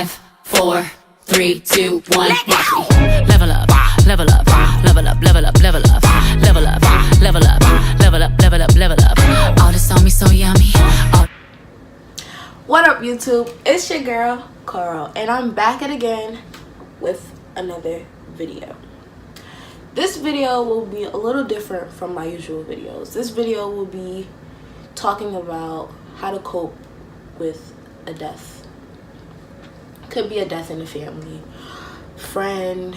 5, 4, 3, 2, 1. Watch me. Level up, level up, level up, level up, level up, level up, level up, level up, level up, level up. All this on me so yummy. What up, YouTube? It's your girl Carl, and I'm back at again with another video. This video will be a little different from my usual videos. This video will be talking about how to cope with a death. Could be a death in the family, friend,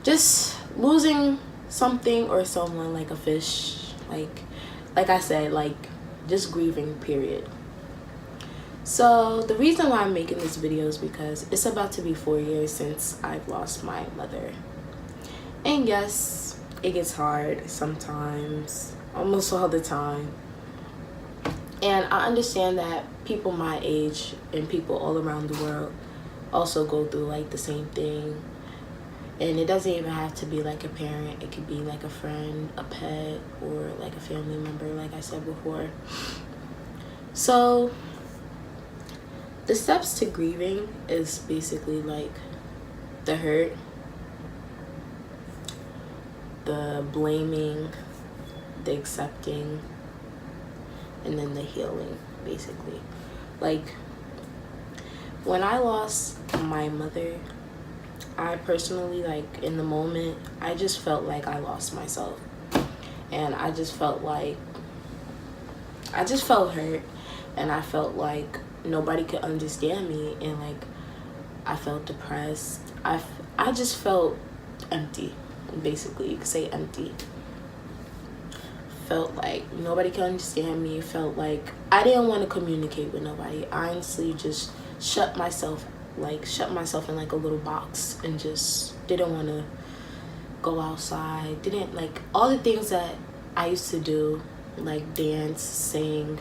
just losing something or someone, like a fish, like I said, like just grieving, period. So the reason why I'm making this video is because it's about to be 4 years since I've lost my mother. And yes, it gets hard sometimes, almost all the time. And I understand that people my age and people all around the world also go through like the same thing. And it doesn't even have to be like a parent. It could be like a friend, a pet, or like a family member, like I said before. So the steps to grieving is basically like the hurt, the blaming, the accepting, and then the healing, basically. Like, when I lost my mother, I personally, like, in the moment, I just felt like I lost myself. And I just felt like, I just felt hurt, and I felt like nobody could understand me, and like I felt depressed. I just felt empty, basically. You could say empty. Felt like nobody could understand me. Felt like I didn't want to communicate with nobody. I honestly just shut myself in like a little box and just didn't want to go outside. Didn't like all the things that I used to do, like dance, sing,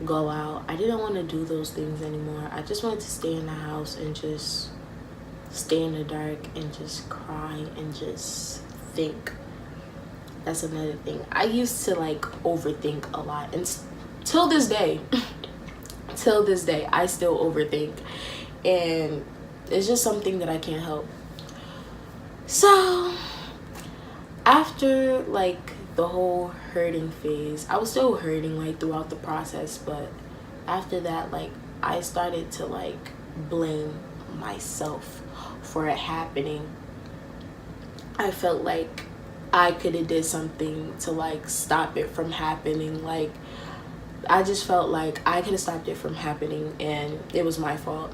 go out. I didn't want to do those things anymore. I just wanted to stay in the house and just stay in the dark and just cry and just think. That's another thing. I used to like overthink a lot, and till this day I still overthink, and it's just something that I can't help. So after like the whole hurting phase, I was still hurting like throughout the process, but after that, like I started to like blame myself for it happening. I felt like I could have did something to like stop it from happening. Like I just felt like I could have stopped it from happening, and it was my fault.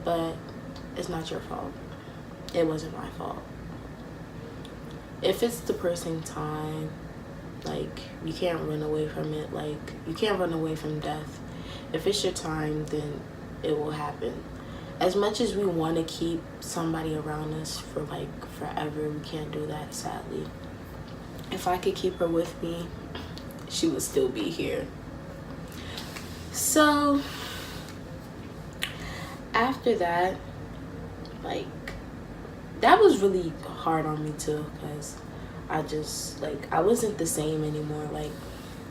But it's not your fault. It wasn't my fault. If it's the person time, like you can't run away from it. Like you can't run away from death. If it's your time, then it will happen. As much as we want to keep somebody around us for like forever, we can't do that, sadly. If I could keep her with me, she would still be here. So after that, like that was really hard on me too, because I just like I wasn't the same anymore. Like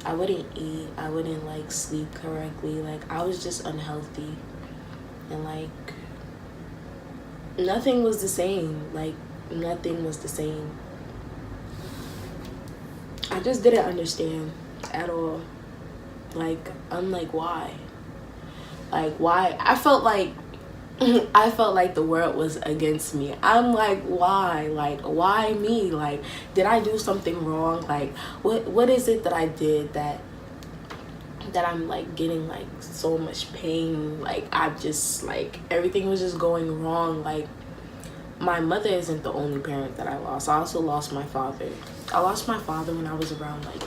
I wouldn't eat, I wouldn't like sleep correctly. Like I was just unhealthy, and like nothing was the same. Like nothing was the same. I just didn't understand at all. Like I'm like, why? Like why? I felt like the world was against me. I'm like, why? Like, why me? Like, did I do something wrong? Like, what is it that I did that I'm like getting like so much pain? Like, I just like everything was just going wrong. Like, my mother isn't the only parent that I lost. I also lost my father. I lost my father when I was around like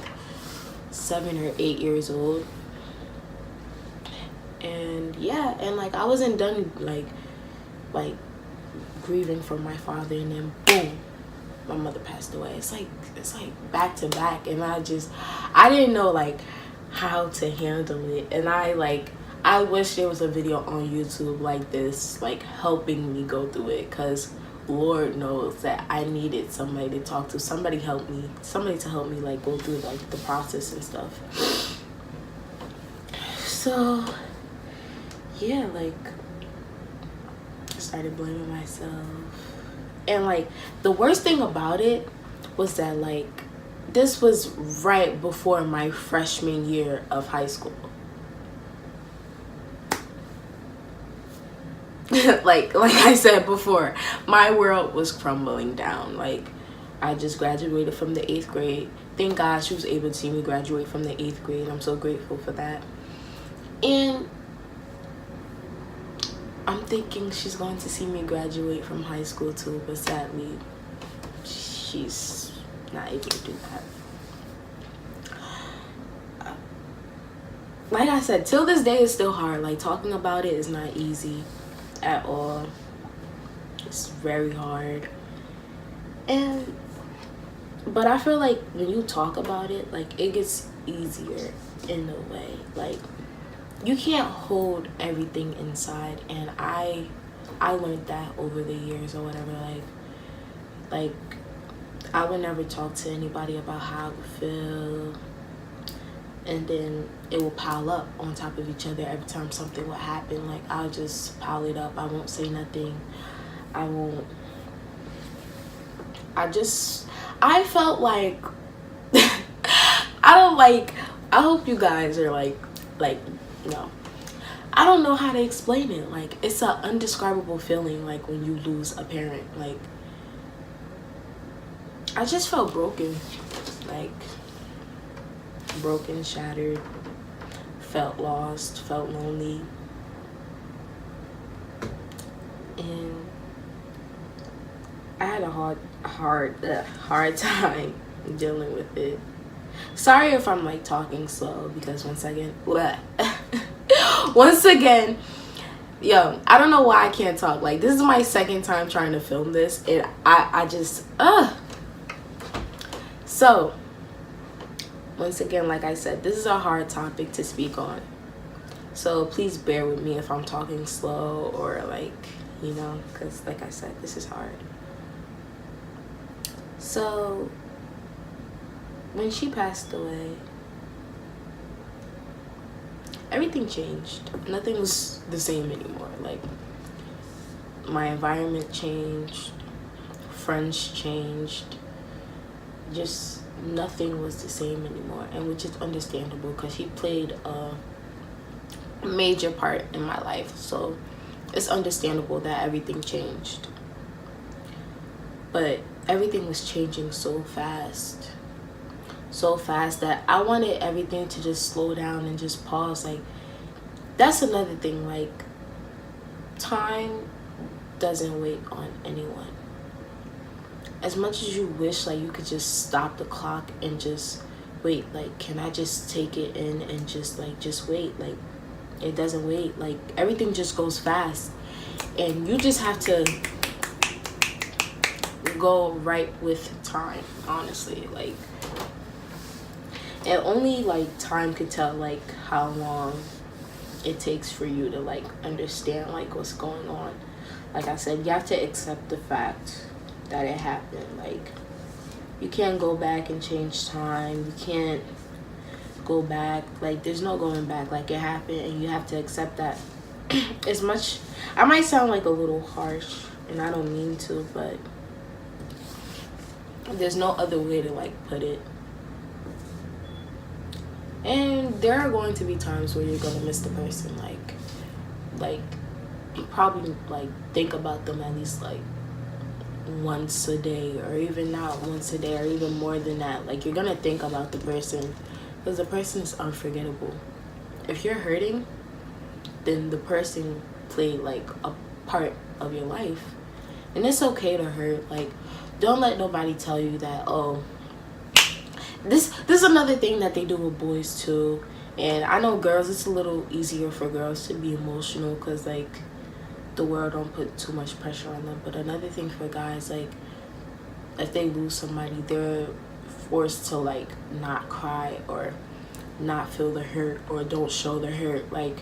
7 or 8 years old. And yeah, and like I wasn't done like grieving for my father, and then boom, my mother passed away. It's like back to back, and I didn't know like how to handle it. And I wish there was a video on YouTube like this, like helping me go through it, because Lord knows that I needed somebody to talk to, somebody to help me like go through like the process and stuff. So yeah, like, I started blaming myself. And like, the worst thing about it was that, like, this was right before my freshman year of high school. like I said before, my world was crumbling down. Like, I just graduated from the 8th grade. Thank God she was able to see me graduate from the 8th grade. I'm so grateful for that. And I'm thinking she's going to see me graduate from high school too, but sadly, she's not able to do that. Like I said, till this day, it's still hard. Like, talking about it is not easy at all. It's very hard. But I feel like when you talk about it, like, it gets easier in a way. Like, you can't hold everything inside, and I learned that over the years or whatever. Like I would never talk to anybody about how I would feel, and then it will pile up on top of each other every time something would happen. Like, I'll just pile it up. I won't say nothing. I felt like I hope you guys are like no, I don't know how to explain it. Like, it's an indescribable feeling, like, when you lose a parent. Like, I just felt broken. Like, broken, shattered, felt lost, felt lonely. And I had a hard time dealing with it. Sorry if I'm like talking slow, because once again, yo, I don't know why I can't talk. Like, this is my second time trying to film this, and I just so once again, like I said, this is a hard topic to speak on, so please bear with me if I'm talking slow, or like, you know, because like I said, this is hard. So when she passed away, everything changed. Nothing was the same anymore. Like, my environment changed, friends changed, just nothing was the same anymore. And which is understandable, because he played a major part in my life, so it's understandable that everything changed. But everything was changing so fast that I wanted everything to just slow down and just pause. Like, that's another thing. Like, time doesn't wait on anyone. As much as you wish, like, you could just stop the clock and just wait. Like, can I just take it in and just wait? Like, it doesn't wait. Like, everything just goes fast, and you just have to go right with time, honestly. Like, and only like time could tell like how long it takes for you to like understand like what's going on. Like I said, you have to accept the fact that it happened. Like, you can't go back and change time. You can't go back. Like, there's no going back. Like, it happened, and you have to accept that. As much, I might sound like a little harsh, and I don't mean to, but there's no other way to like put it. And there are going to be times where you're gonna miss the person. Like you probably like think about them at least like once a day, or even not once a day, or even more than that. Like, you're gonna think about the person, because the person is unforgettable. If you're hurting, then the person played like a part of your life, and it's okay to hurt. Like, don't let nobody tell you that, oh, this is another thing that they do with boys too. And I know girls, it's a little easier for girls to be emotional, because like the world don't put too much pressure on them. But another thing for guys, like, if they lose somebody, they're forced to like not cry, or not feel the hurt, or don't show the hurt. Like,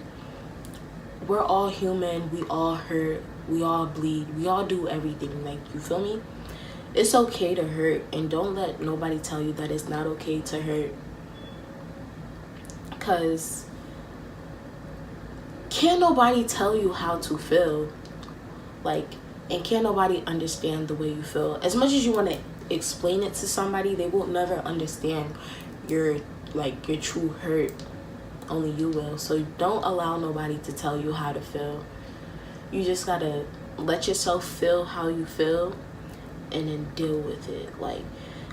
we're all human, we all hurt, we all bleed, we all do everything. Like, you feel me? It's okay to hurt, and don't let nobody tell you that it's not okay to hurt. Because can't nobody tell you how to feel. Like, and can't nobody understand the way you feel. As much as you want to explain it to somebody, they will never understand your true hurt. Only you will. So don't allow nobody to tell you how to feel. You just gotta let yourself feel how you feel and then deal with it. Like,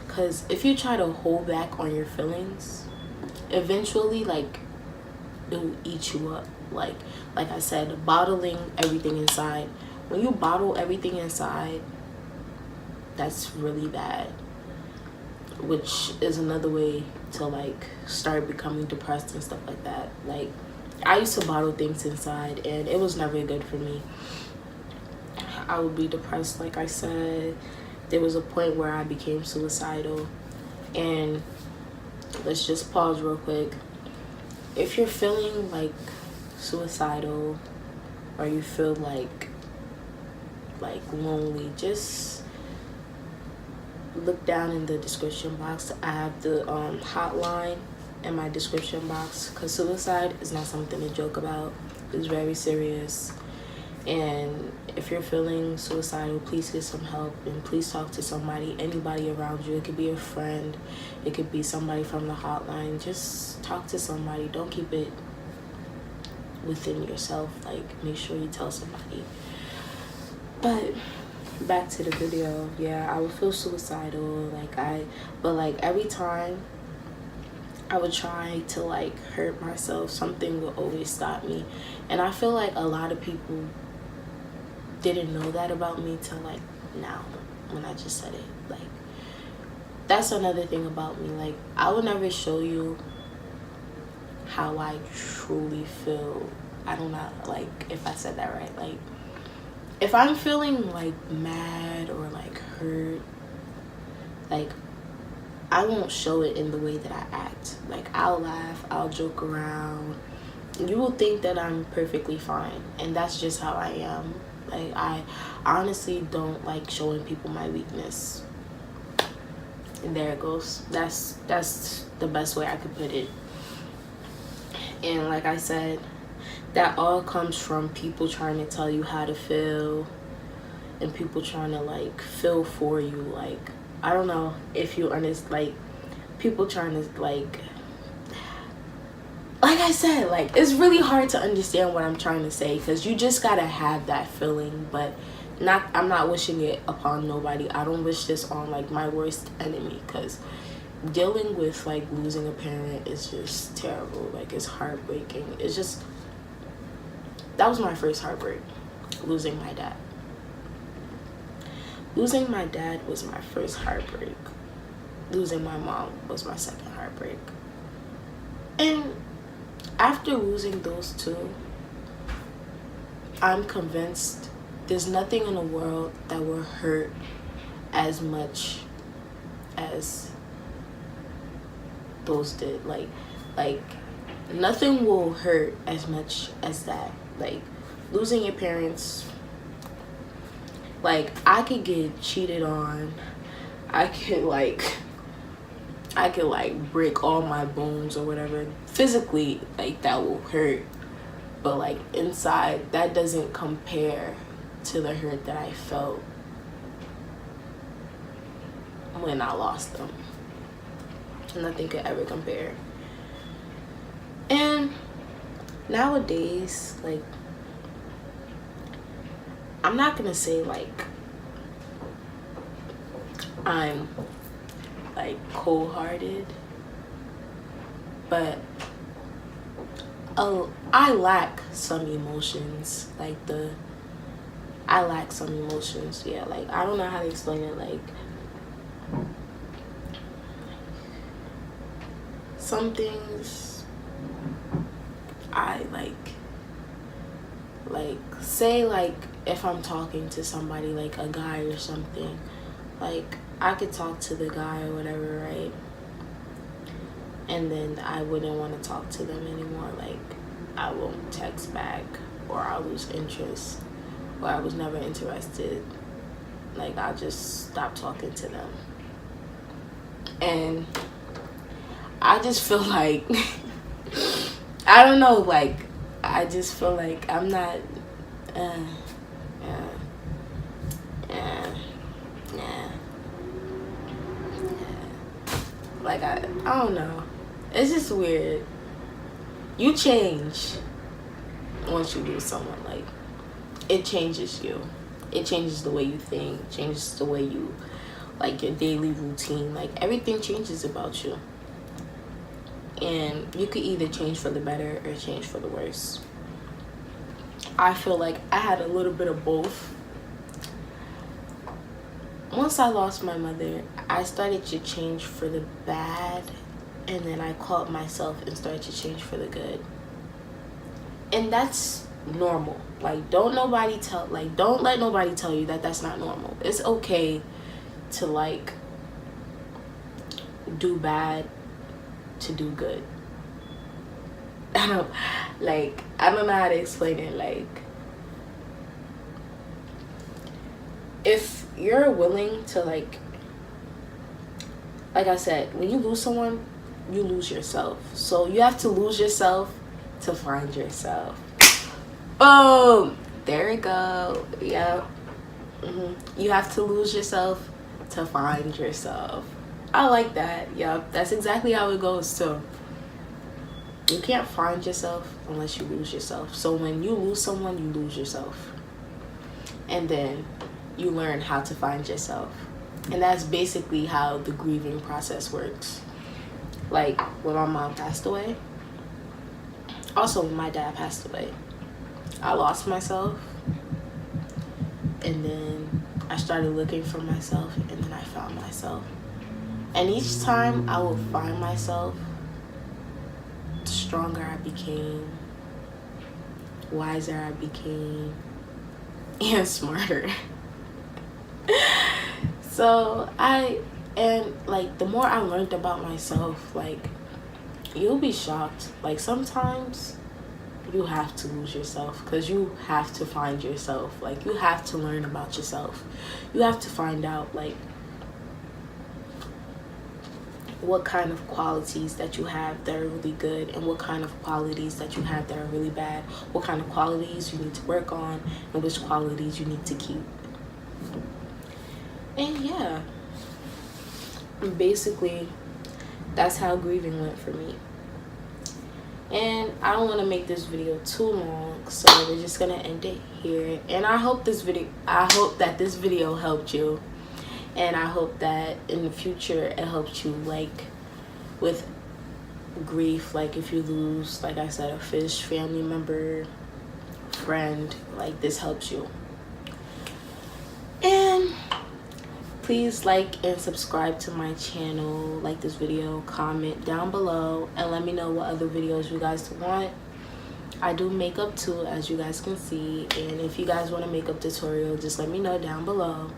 because if you try to hold back on your feelings, eventually, like, it will eat you up. Like I said, bottling everything inside. When you bottle everything inside, that's really bad. Which is another way to, like, start becoming depressed and stuff like that. Like, I used to bottle things inside, and it was never good for me. I would be depressed, like I said. There was a point where I became suicidal. And let's just pause real quick. If you're feeling like suicidal, or you feel like lonely, just look down in the description box. I have the hotline in my description box, because suicide is not something to joke about. It's very serious. And if you're feeling suicidal, please get some help, and please talk to somebody, anybody around you. It could be a friend, it could be somebody from the hotline. Just talk to somebody. Don't keep it within yourself. Like, make sure you tell somebody. But back to the video. Yeah, I would feel suicidal. But every time I would try to, like, hurt myself, something would always stop me. And I feel like a lot of people didn't know that about me till, like, now, when I just said it. Like, that's another thing about me. Like, I would never show you how I truly feel. I don't know, like, if I said that right. Like, if I'm feeling, like, mad or, like, hurt, like, I won't show it in the way that I act. Like, I'll laugh, I'll joke around. You will think that I'm perfectly fine, and that's just how I am. Like, I honestly don't like showing people my weakness. And there it goes. That's the best way I could put it. And like I said, that all comes from people trying to tell you how to feel, and people trying to, like, feel for you. Like, I don't know if you understand, like, people trying to, like I said, like, it's really hard to understand what I'm trying to say, because you just gotta have that feeling. But I'm not wishing it upon nobody. I don't wish this on, like, my worst enemy, because dealing with, like, losing a parent is just terrible. Like, it's heartbreaking. It's just, that was my first heartbreak, losing my dad. Losing my dad was my first heartbreak. Losing my mom was my second heartbreak. And after losing those two, I'm convinced there's nothing in the world that will hurt as much as those did. Like nothing will hurt as much as that. Like, losing your parents, like, I could get cheated on. I could break all my bones or whatever. Physically, like, that will hurt. But, like, inside, that doesn't compare to the hurt that I felt when I lost them. Nothing could ever compare. And nowadays, like, I'm not gonna say, like, I'm, like, cold-hearted, but I lack some emotions. I lack some emotions. Yeah, like, I don't know how to explain it. Like, some things I like say, like, if I'm talking to somebody, like a guy or something, like, I could talk to the guy or whatever, right? And then I wouldn't want to talk to them anymore. Like, I won't text back, or I'll lose interest, or I was never interested. Like, I'll just stop talking to them. And I just feel like, I don't know, like, I just feel like I'm not like I don't know. It's just weird. You change once you lose someone. Like, it changes you. It changes the way you think, changes the way you, like, your daily routine. Like, everything changes about you. And you could either change for the better or change for the worse. I feel like I had a little bit of both. Once I lost my mother, I started to change for the bad, and then I caught myself and started to change for the good. And that's normal. Like, don't let nobody tell you that that's not normal. It's okay to, like, do bad to do good. I don't know how to explain it. Like, if you're willing to, like I said, when you lose someone, you lose yourself. So you have to lose yourself to find yourself. Boom! There we go. Yep. You have to lose yourself to find yourself. I like that. Yep. That's exactly how it goes too. You can't find yourself unless you lose yourself. So when you lose someone, you lose yourself. And then you learn how to find yourself. And that's basically how the grieving process works. Like, when my mom passed away, also when my dad passed away, I lost myself, and then I started looking for myself, and then I found myself. And each time I would find myself, the stronger I became, wiser I became, and smarter. So the more I learned about myself, like, you'll be shocked. Like, sometimes you have to lose yourself because you have to find yourself. Like, you have to learn about yourself. You have to find out, like, what kind of qualities that you have that are really good, and what kind of qualities that you have that are really bad. What kind of qualities you need to work on, and which qualities you need to keep. And yeah, basically, that's how grieving went for me. And I don't want to make this video too long, so we're just gonna end it here. And I hope that this video helped you, and I hope that in the future it helps you, like, with grief. Like, if you lose, like I said, a fish, family member, friend, like, this helps you. And please like and subscribe to my channel, like this video, comment down below, and let me know what other videos you guys want. I do makeup too, as you guys can see, and if you guys want a makeup tutorial, just let me know down below.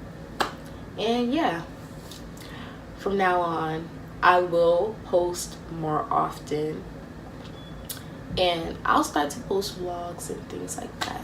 And yeah, from now on, I will post more often, and I'll start to post vlogs and things like that.